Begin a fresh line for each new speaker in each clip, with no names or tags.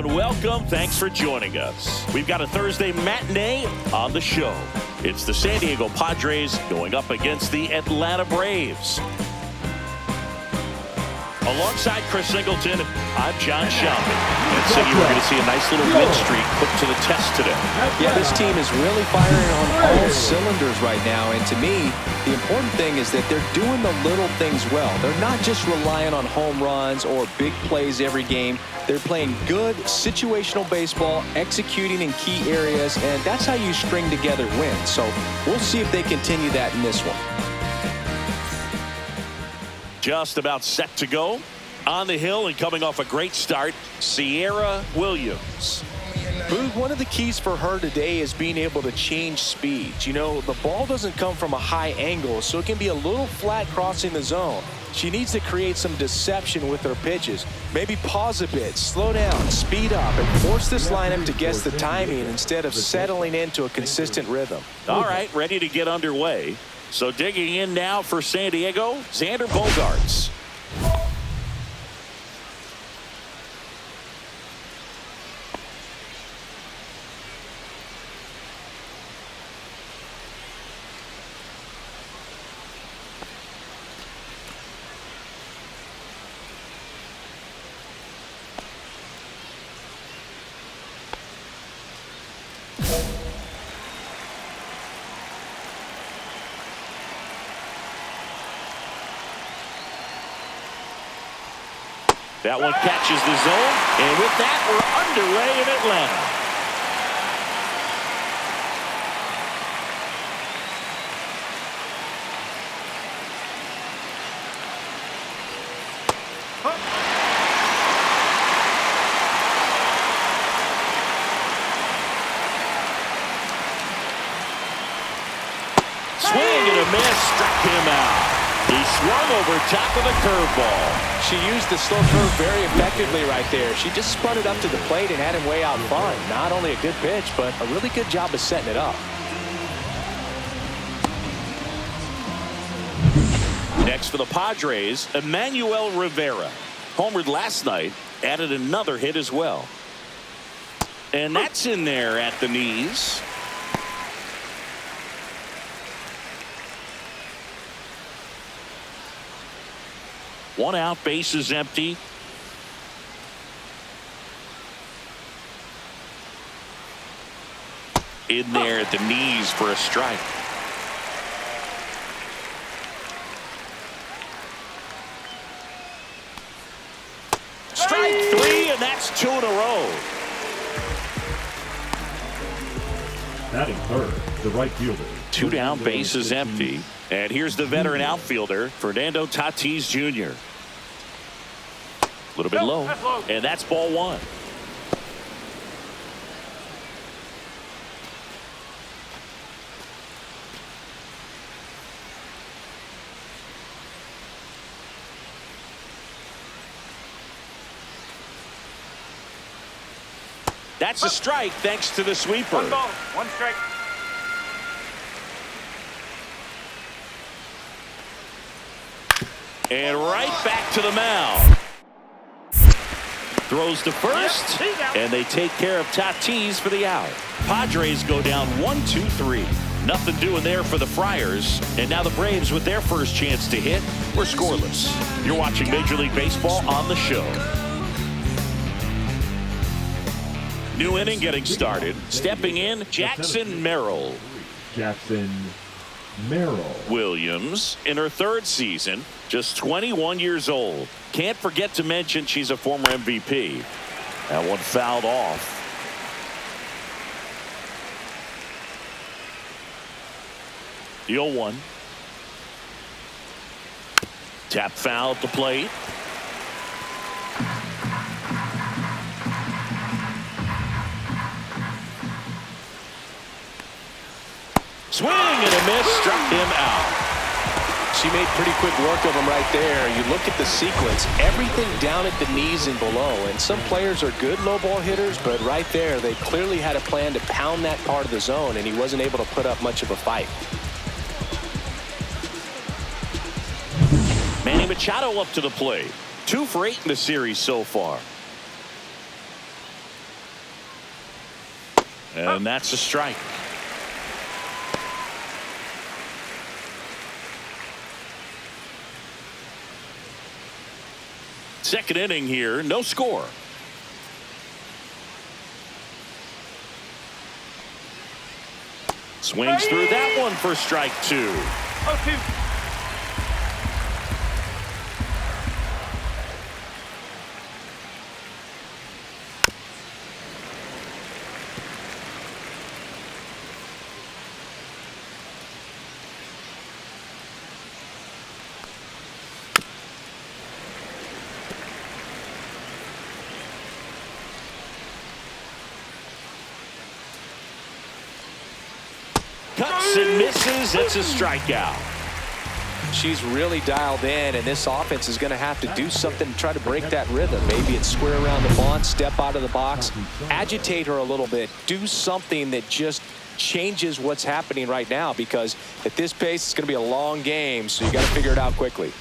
and welcome. Thanks for joining us. We've got a Thursday matinee on the show. It's the San Diego Padres going up against the Atlanta Braves. Alongside Chris Singleton, I'm John Shelby. And Siggy, we're going to see a nice little win streak put to the test today.
Yeah, this team is really firing on all cylinders right now. And to me, the important thing is that they're doing the little things well. They're not just relying on home runs or big plays every game. They're playing good situational baseball, executing in key areas, and that's how you string together wins. So we'll see if they continue that in this one.
Just about set to go. On the hill and coming off a great start, Kiara Williams.
Boog, one of the keys for her today is being able to change speeds. You know, the ball doesn't come from a high angle, so it can be a little flat crossing the zone. She needs to create some deception with her pitches. Maybe pause a bit, slow down, speed up, and force this lineup to guess the timing instead of settling into a consistent rhythm.
All right, ready to get underway. So digging in now for San Diego, Xander Bogaerts. That one catches the zone, and with that, we're underway in Atlanta. Swing and a miss, struck him out. He swung over top of the curveball.
She used the slow curve very effectively right there. She just spun it up to the plate and had him way out in front. Not only a good pitch, but a really good job of setting it up.
Next for the Padres, Emmanuel Rivera. Homered last night, added another hit as well. And that's in there at the knees. One out, base is empty. In there at the knees for a strike. Strike three, and that's two in a row.
Batting third, the right fielder.
Two down, base is empty. And here's the veteran outfielder, Fernando Tatis Jr. A little bit low, and that's ball one. That's a strike thanks to the sweeper.
One ball, one strike.
And right back to the mound. Throws to first, and they take care of Tatis for the out. Padres go down 1-2-3. Nothing doing there for the Friars. And now the Braves with their first chance to hit. We're scoreless. You're watching Major League Baseball on the show. New inning getting started. Stepping in, Jackson Merrill.
Jackson Merrill.
Williams in her third season, just 21 years old. Can't forget to mention she's a former MVP. That one fouled off. The 0-1. Tap foul at the plate. Swing and a miss, struck him out.
She made pretty quick work of him right there. You look at the sequence, everything down at the knees and below. And some players are good low ball hitters, but right there, they clearly had a plan to pound that part of the zone, and he wasn't able to put up much of a fight.
Manny Machado up to the plate. 2 for 8 in the series so far. And that's a strike. Second inning here, no score. Swings through that one for strike 2. Cuts and misses. It's a strikeout.
She's really dialed in, and this offense is going to have to do something to try to break that rhythm. Maybe it's square around the bunt, step out of the box, agitate her a little bit, do something that just changes what's happening right now, because at this pace it's going to be a long game, so you got to figure it out quickly.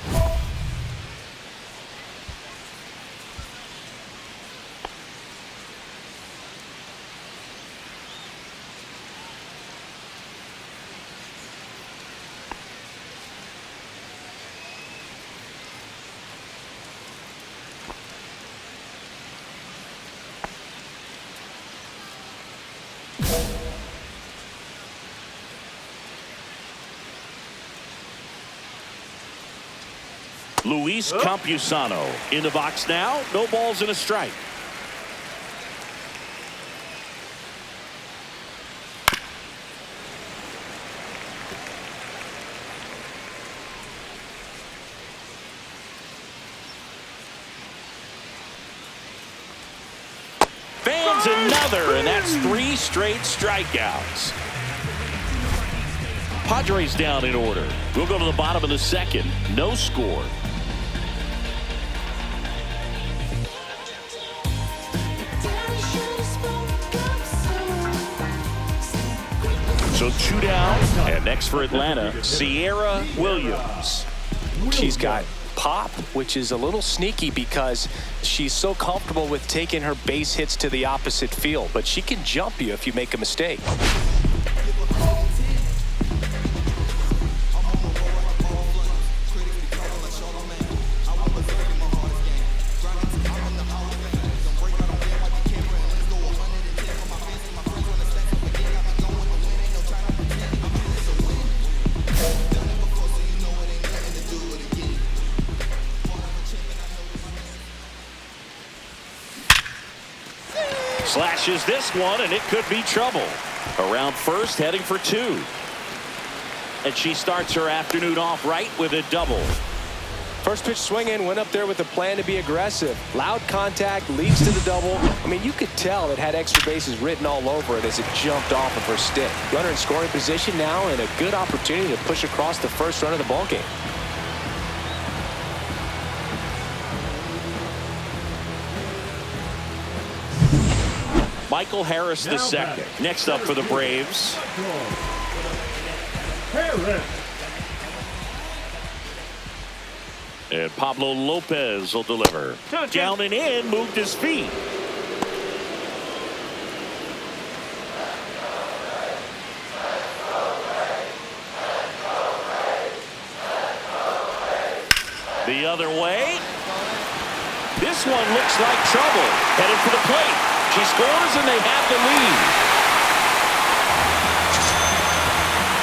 Luis Campusano in the box now. No balls and a strike. Fans another, and that's 3 straight strikeouts. Padres down in order. We'll go to the bottom of the second. No score. So 2 down, and next for Atlanta, Kiara Williams.
She's got pop, which is a little sneaky because she's so comfortable with taking her base hits to the opposite field, but she can jump you if you make a mistake.
Slashes this one, and it could be trouble. Around first, heading for 2. And she starts her afternoon off right with a double.
First pitch swinging, went up there with a plan to be aggressive. Loud contact, leads to the double. I mean, you could tell it had extra bases written all over it as it jumped off of her stick. Runner in scoring position now, and a good opportunity to push across the first run of the ballgame.
Michael Harris the second. Next up for the Braves. And Pablo Lopez will deliver. Down and in, moved his feet. The other way. This one looks like trouble. Headed for the plate. She scores, and they have the lead.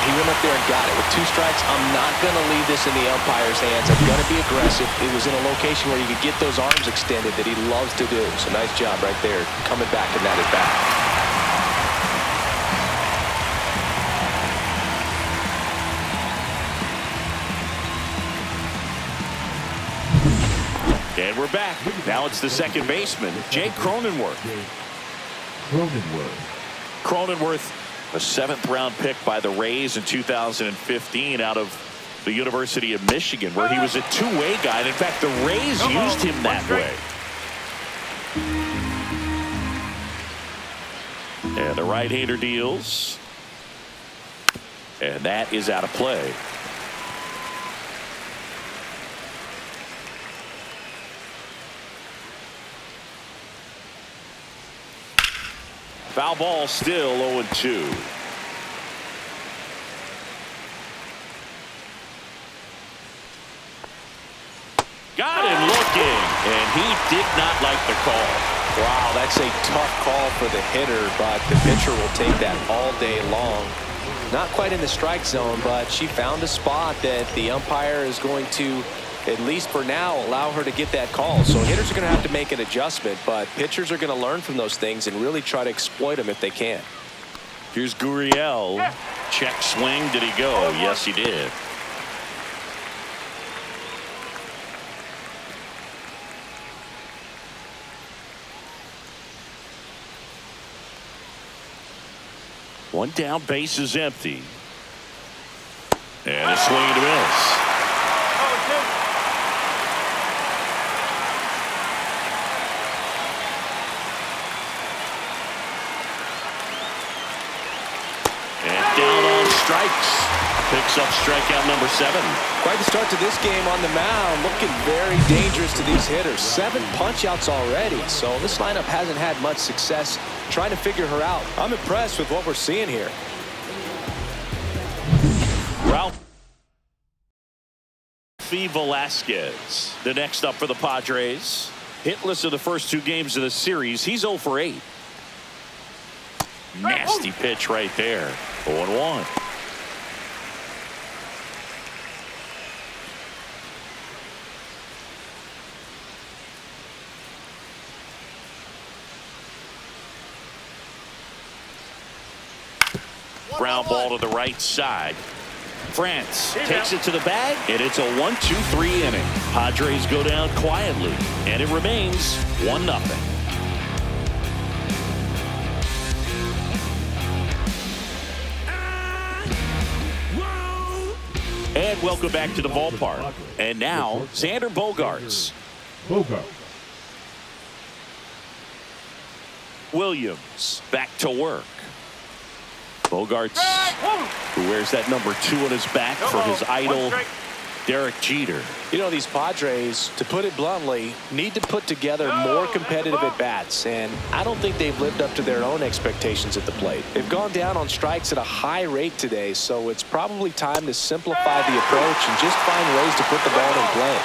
He went up there and got it. With 2 strikes, I'm not going to leave this in the umpire's hands. I'm going to be aggressive. It was in a location where you could get those arms extended that he loves to do. So nice job right there, coming back in that at bat.
And we're back. Now it's the second baseman, Jake Cronenworth. Cronenworth, a 7th-round pick by the Rays in 2015 out of the University of Michigan, where he was a two-way guy. And in fact, the Rays used him that way. And the right-hander deals. And that is out of play. Foul ball, still 0-2. Got him looking, and he did not like the call.
Wow, that's a tough call for the hitter, but the pitcher will take that all day long. Not quite in the strike zone, but she found a spot that the umpire is going to, at least for now, allow her to get that call. So hitters are going to have to make an adjustment, but pitchers are going to learn from those things and really try to exploit them if they can.
Here's Gurriel. Check swing. Did he go? Yes, he did. One down, base is empty. And a swing and a miss. And down on strikes. Picks up strikeout number 7.
Quite the start to this game on the mound. Looking very dangerous to these hitters. 7 punch-outs already. So this lineup hasn't had much success trying to figure her out. I'm impressed with what we're seeing here.
Ralph Velasquez, the next up for the Padres. Hitless in the first 2 games of the series. He's 0 for 8. Nasty pitch right there. 0-1. Ground ball to the right side. France takes it to the bag, and it's a 1-2-3 inning. Padres go down quietly, and it remains 1-0. And welcome back to the ballpark. And now, Xander Bogaerts. Williams back to work. Bogaerts, who wears that number 2 on his back for his idol, Derek Jeter.
You know, these Padres, to put it bluntly, need to put together more competitive at-bats, and I don't think they've lived up to their own expectations at the plate. They've gone down on strikes at a high rate today, so it's probably time to simplify the approach and just find ways to put the ball in play.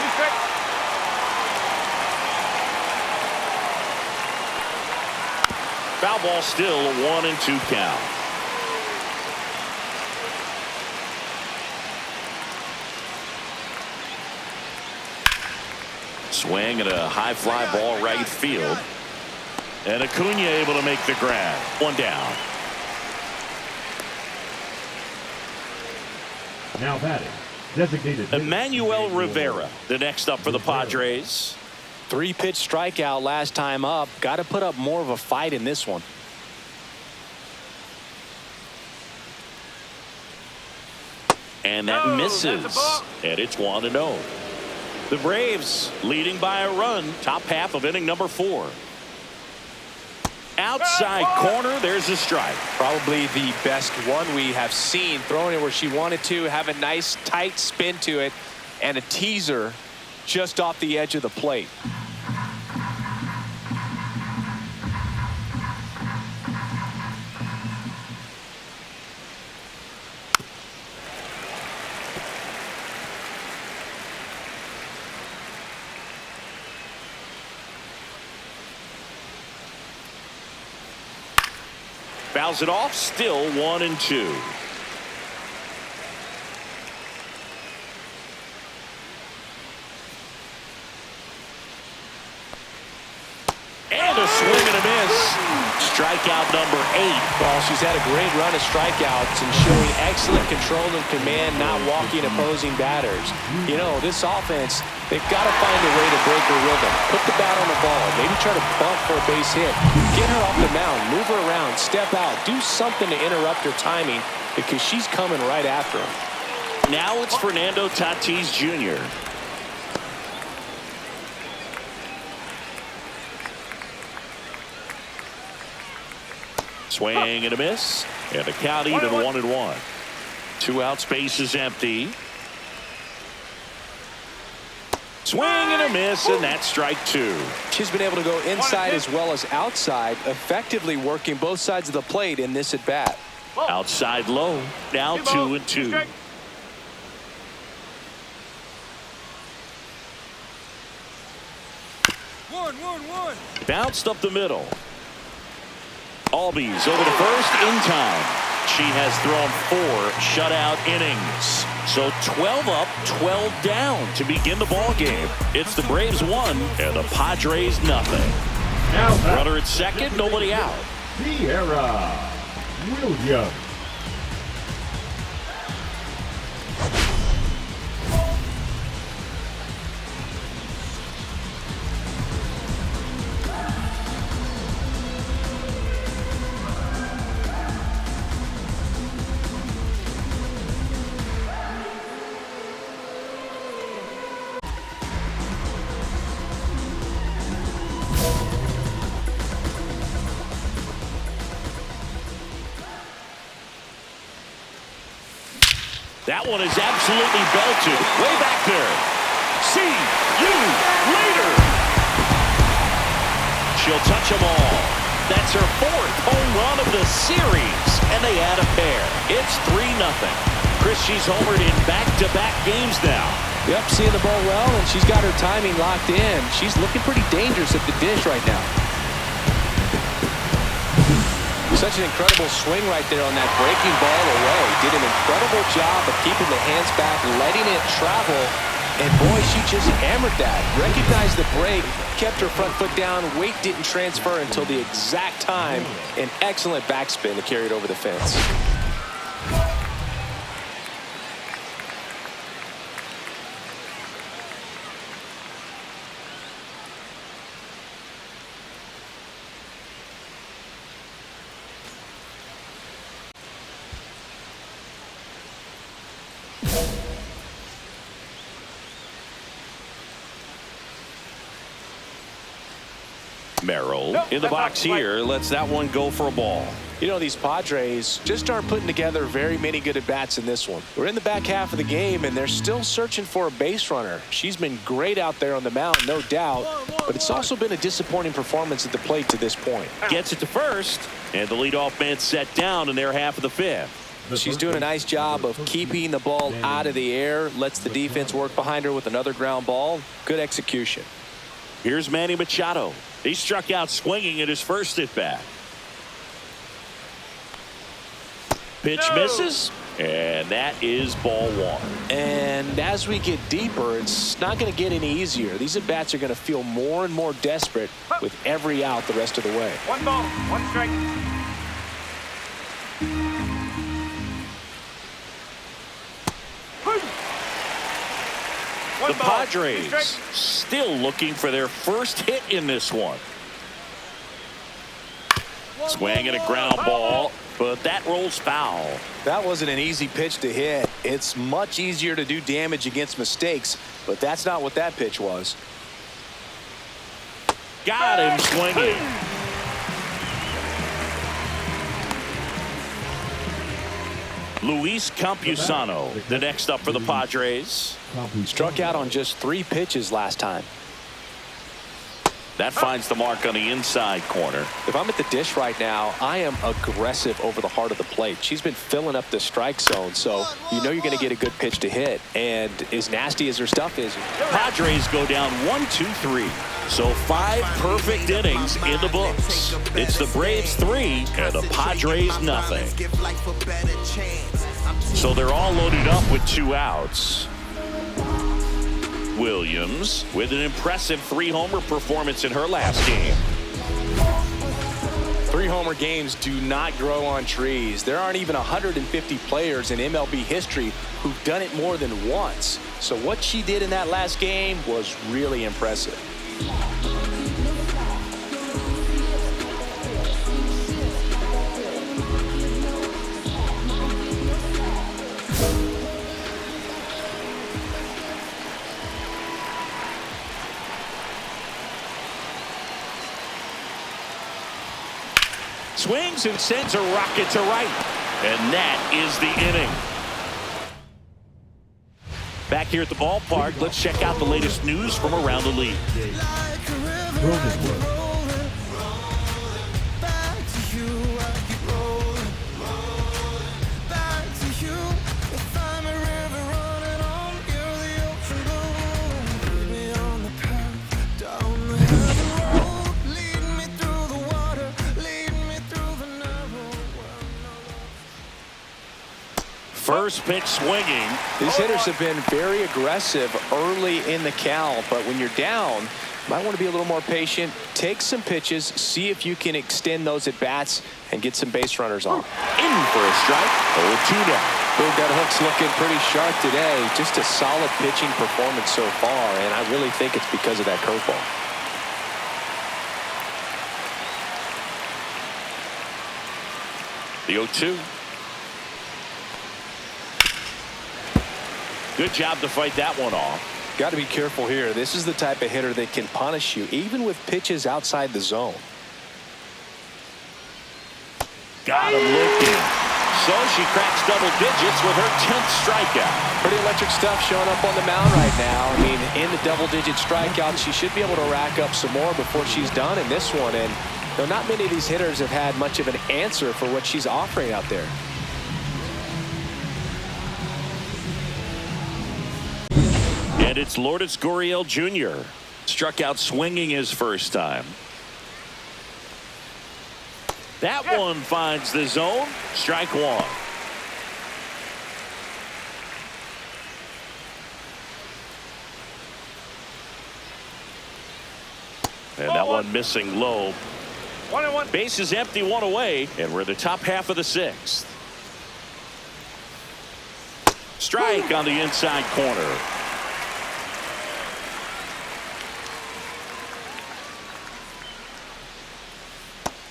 Foul ball, still a 1-2 count. Swing and a high fly ball right field. And Acuna able to make the grab. 1 down.
Now batting, designated
Emmanuel Rivera, the next up for the Padres.
3-pitch strikeout last time up. Got to put up more of a fight in this one.
And that misses. And it's 1-0. The Braves leading by a run. Top half of inning number 4. Outside corner. There's a strike.
Probably the best one we have seen. Throwing it where she wanted to. Have a nice tight spin to it. And a teaser just off the edge of the plate.
Fouls it off. Still 1-2. And a swing and a miss. Strikeout number 8.
Well, she's had a great run of strikeouts and showing excellent control and command, not walking opposing batters. You know, this offense, they've got to find a way to break her rhythm. Put the bat on the ball. Maybe try to bunt for a base hit. Get her off the mound. Move her around. Step out. Do something to interrupt her timing because she's coming right after him.
Now it's Fernando Tatis Jr. Swing and a miss. And the count even 1-1. 2 outs, base is empty. Swing and a miss, and that's strike two.
She's been able to go inside as well as outside, effectively working both sides of the plate in this at bat.
Outside low, now 2-2. Bounced up the middle. Albies over to first in time. She has thrown 4 shutout innings. So 12 up, 12 down to begin the ball game. It's the Braves 1 and the Padres nothing. Runner at second, nobody out.
Kiara Williams.
That one is absolutely belted. Way back there. See you later. She'll touch them all. That's her 4th home run of the series. And they add a pair. It's 3-0. Chris, she's homered in back-to-back games now.
Yep, seeing the ball well, and she's got her timing locked in. She's looking pretty dangerous at the dish right now. Such an incredible swing right there on that breaking ball away. Did an incredible job of keeping the hands back, letting it travel. And boy, she just hammered that. Recognized the break, kept her front foot down. Weight didn't transfer until the exact time. An excellent backspin to carry it over the fence.
Merrill in the box here. Lets that one go for a ball.
You know, these Padres just aren't putting together very many good at-bats in this one. We're in the back half of the game, and they're still searching for a base runner. She's been great out there on the mound, no doubt, but it's also been a disappointing performance at the plate to this point.
Gets it to first, and the leadoff man set down in their half of the 5th.
She's doing a nice job of keeping the ball out of the air, lets the defense work behind her with another ground ball. Good execution.
Here's Manny Machado. He struck out swinging at his first at-bat. Pitch misses, and that is ball 1.
And as we get deeper, it's not going to get any easier. These at-bats are going to feel more and more desperate with every out the rest of the way.
1 ball, 1 strike.
The Padres still looking for their first hit in this one. Swing and a ground ball, but that rolls foul.
That wasn't an easy pitch to hit. It's much easier to do damage against mistakes, but that's not what that pitch was.
Got him swinging. Luis Campusano, the next up for the Padres.
Struck out on just 3 pitches last time.
That finds the mark on the inside corner.
If I'm at the dish right now, I am aggressive over the heart of the plate. She's been filling up the strike zone, so you know you're going to get a good pitch to hit. And as nasty as her stuff is.
Padres go down 1-2-3. So 5 perfect innings in the books. It's the Braves 3 and the Padres nothing. So they're all loaded up with 2 outs. Williams with an impressive 3-homer performance in her last game.
3-homer games do not grow on trees. There aren't even 150 players in MLB history who've done it more than once. So what she did in that last game was really impressive.
Swings and sends a rocket to right. And that is the inning. Back here at the ballpark, let's check out the latest news from around the league. First pitch swinging.
These hitters have been very aggressive early in the count, but when you're down, you might want to be a little more patient. Take some pitches, see if you can extend those at bats and get some base runners on.
In for a strike. 0-2 now.
Boog, that hook's looking pretty sharp today. Just a solid pitching performance so far, and I really think it's because of that curveball.
The 0-2. Good job to fight that one off.
Got to be careful here. This is the type of hitter that can punish you even with pitches outside the zone.
Got him looking. So she cracks double digits with her 10th strikeout.
Pretty electric stuff showing up on the mound right now. I mean, in the double-digit strikeouts, she should be able to rack up some more before she's done in this one. And though not many of these hitters have had much of an answer for what she's offering out there.
And it's Lourdes Gurriel Jr. Struck out swinging his first time. That one finds the zone. Strike one. And that one missing low. 1-1. Base is empty, one away, and we're in the top half of the sixth. Strike on the inside corner.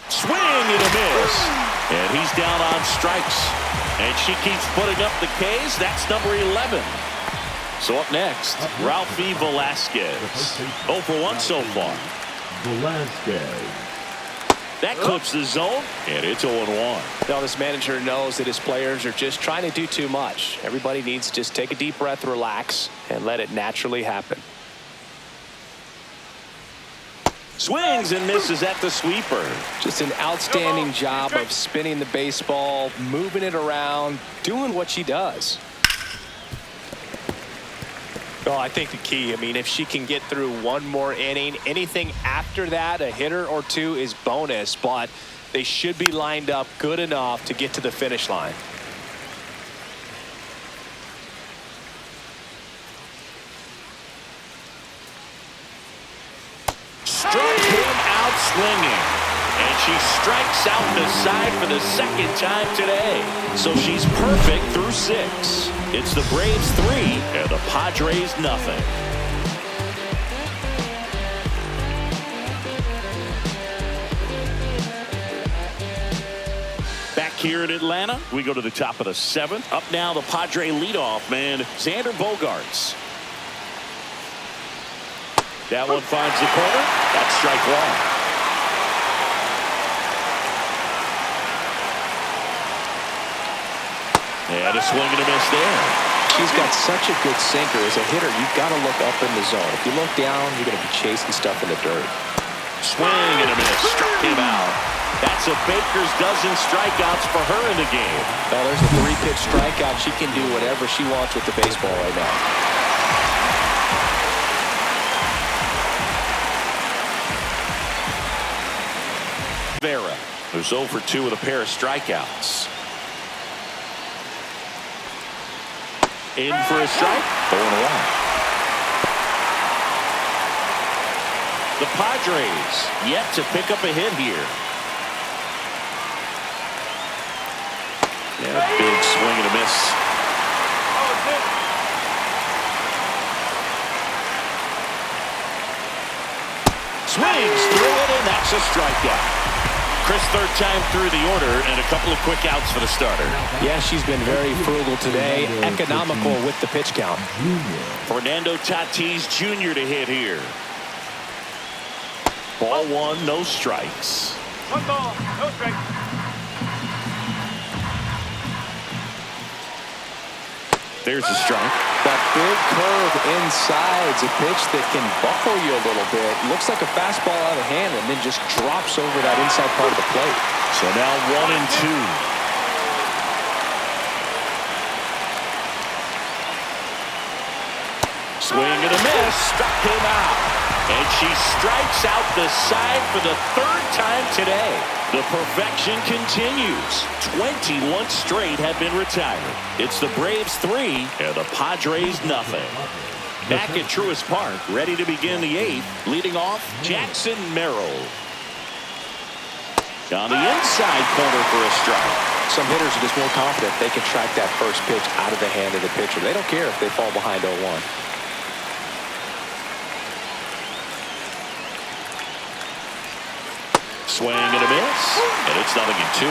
Swing and a miss. And he's down on strikes. And she keeps putting up the Ks. That's number 11. So up next, Ralphie Velasquez. 0 for 1 so far.
Velasquez.
That clips the zone, and it's 0-1.
Now this manager knows that his players are just trying to do too much. Everybody needs to just take a deep breath, relax, and let it naturally happen.
Swings and misses at the sweeper.
Just an outstanding job of spinning the baseball, moving it around, doing what she does. Well, I think the key, I mean, if she can get through one more inning, anything after that, a hitter or two is bonus, but they should be lined up good enough to get to the finish line.
Struck him out swinging. And she strikes out the side for the second time today. So she's perfect through 6. It's the Braves 3 and the Padres nothing. Back here in Atlanta, we go to the top of the 7th. Up now, the Padre leadoff man, Xander Bogaerts. That one finds the corner. That's strike one. And a swing and a miss there.
She's got such a good sinker. As a hitter, you've got to look up in the zone. If you look down, you're going to be chasing stuff in the dirt.
Swing and a miss. Struck him out. That's a Baker's dozen strikeouts for her in the game.
Well, there's a 3-pitch strikeout. She can do whatever she wants with the baseball right now.
Vera, who's 0 for 2 with a pair of strikeouts. In for a strike. 0-1. The Padres yet to pick up a hit here. And a big swing and a miss. Swings through it, and that's a strikeout. Chris, third time through the order, and a couple of quick outs for the starter.
Yeah, she's been very frugal today, economical with the pitch count.
Fernando Tatis Jr. to hit here. Ball 1, no strikes.
1 ball, no strikes.
There's a strike.
That big curve inside is a pitch that can buckle you a little bit. Looks like a fastball out of hand and then just drops over that inside part of the plate.
So now 1-2. Swing and a miss. Struck him out. And she strikes out the side for the third time today. The perfection continues. 21 straight have been retired. It's the Braves 3 and the Padres nothing. Back at Truist Park, ready to begin the 8th. Leading off, Jackson Merrill. On the inside corner for a strike.
Some hitters are just more confident they can track that first pitch out of the hand of the pitcher. They don't care if they fall behind 0-1.
Swing and a miss, and it's 0-2.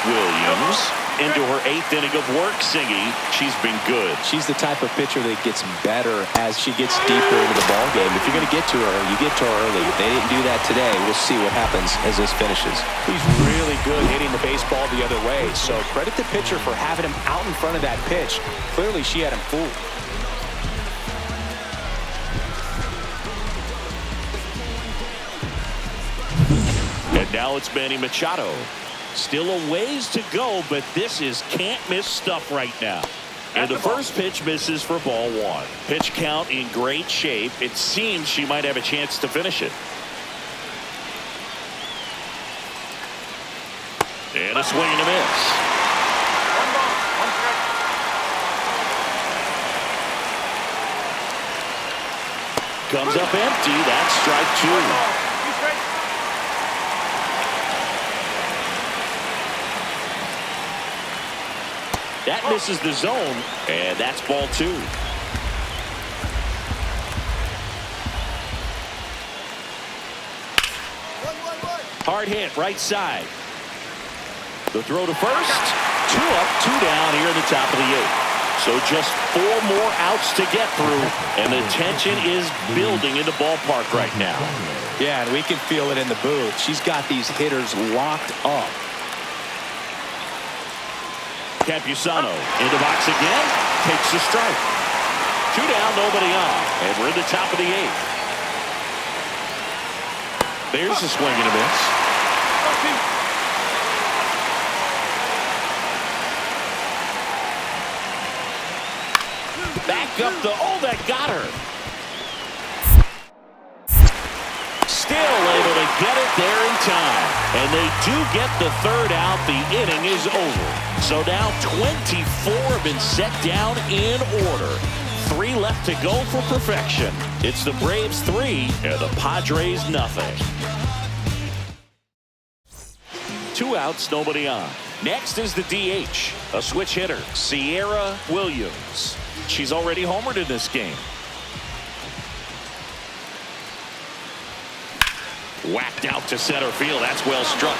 Williams into her 8th inning of work singing. She's been good.
She's the type of pitcher that gets better as she gets deeper into the ball game. If you're going to get to her, you get to her early. They didn't do that today. We'll see what happens as this finishes. He's really good hitting the baseball the other way, so credit the pitcher for having him out in front of that pitch. Clearly, she had him fooled.
And now it's Manny Machado. Still a ways to go, but this is can't-miss stuff right now. And the first pitch misses for ball 1. Pitch count in great shape. It seems she might have a chance to finish it. And a swing and a miss. Comes up empty. That's strike 2. That misses the zone, and that's ball 2. Hard hit, right side. The throw to first. 2 up, 2 down here in the top of the 8th. So just 4 more outs to get through, and the tension is building in the ballpark right now.
Yeah, and we can feel it in the booth. She's got these hitters locked up.
Campusano into box again, takes a strike. 2 down, nobody on, and we're in the top of the 8th. There's a swing and a miss. Back up the, that got her. Still able to get it there in time. And they do get the 3rd out. The inning is over. So now 24 have been set down in order. 3 left to go for perfection. It's the Braves 3 and the Padres nothing. 2 outs, nobody on. Next is the DH, a switch hitter, Kiara Williams. She's already homered in this game. Whacked out to center field. That's well struck.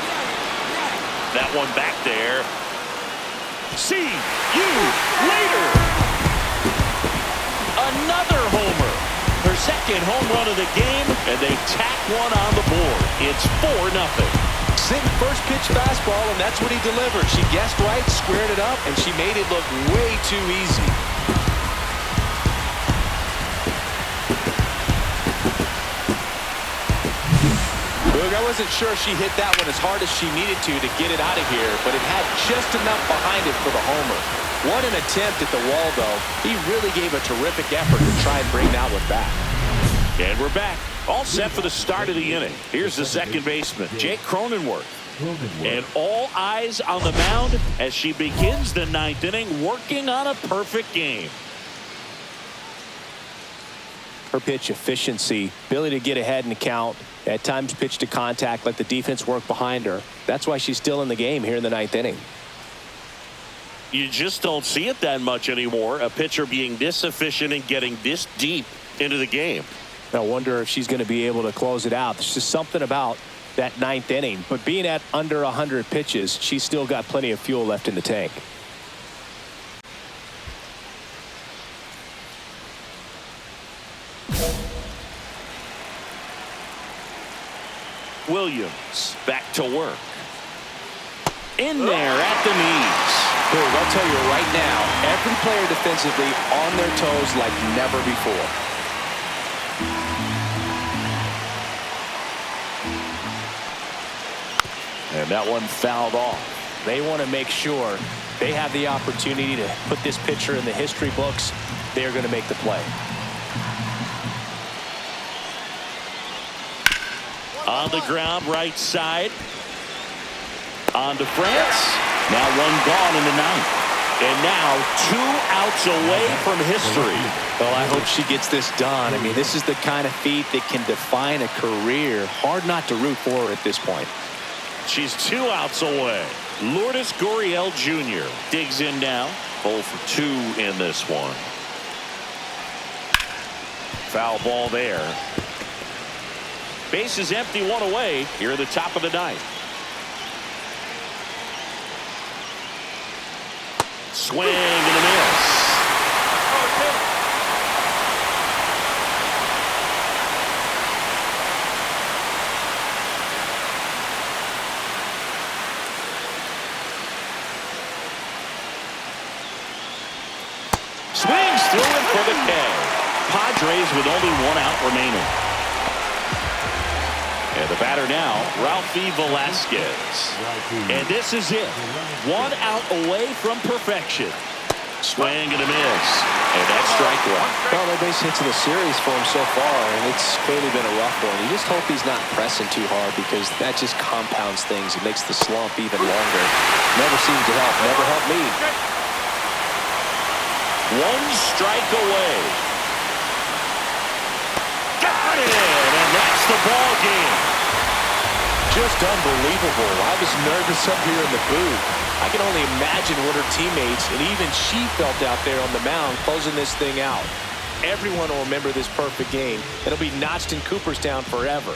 That one back there. See you later. Another homer. Her 2nd home run of the game, and they tack one on the board. It's 4-0.
Sitting first pitch fastball, and that's what he delivered. She guessed right, squared it up, and she made it look way too easy. I wasn't sure she hit that one as hard as she needed to get it out of here, but it had just enough behind it for the homer. What an attempt at the wall, though. He really gave a terrific effort to try and bring that one back.
And we're back. All set for the start of the inning. Here's the second baseman, Jake Cronenworth. And all eyes on the mound as she begins the 9th inning, working on a perfect game.
Her pitch efficiency, ability to get ahead in the count, at times pitch to contact, let the defense work behind her. That's why she's still in the game here in the 9th inning.
You just don't see it that much anymore. A pitcher being this efficient and getting this deep into the game.
I wonder if she's going to be able to close it out. There's just something about that 9th inning. But being at under 100 pitches, she's still got plenty of fuel left in the tank.
Williams back to work. In there at the knees.
Cool, I'll tell you right now, every player defensively on their toes like never before.
And that one fouled off.
They want to make sure they have the opportunity to put this pitcher in the history books. They're going to make the play.
On the ground, right side. On to France. Now one gone in the ninth. And now 2 outs away from history.
Well, I hope she gets this done. I mean, this is the kind of feat that can define a career. Hard not to root for her at this point.
She's 2 outs away. Lourdes Gurriel Jr. digs in now. 0 for 2 in this one. Foul ball there. Base is empty, 1 away here at the top of the ninth. Swing and a miss. Swings through it for the K. Padres with only 1 out remaining. And the batter now, Ralphie Velasquez. And this is it. 1 out away from perfection. Swing and a miss. And that's strike 1.
Well, no base hits in the series for him so far, and it's clearly been a rough one. You just hope he's not pressing too hard, because that just compounds things. It makes the slump even longer. Never seems to help. Never helped me.
1 strike away. Got it! And that's the ball game.
Just unbelievable. I was nervous up here in the booth. I can only imagine what her teammates and even she felt out there on the mound closing this thing out. Everyone will remember this perfect game. It'll be notched in Cooperstown forever.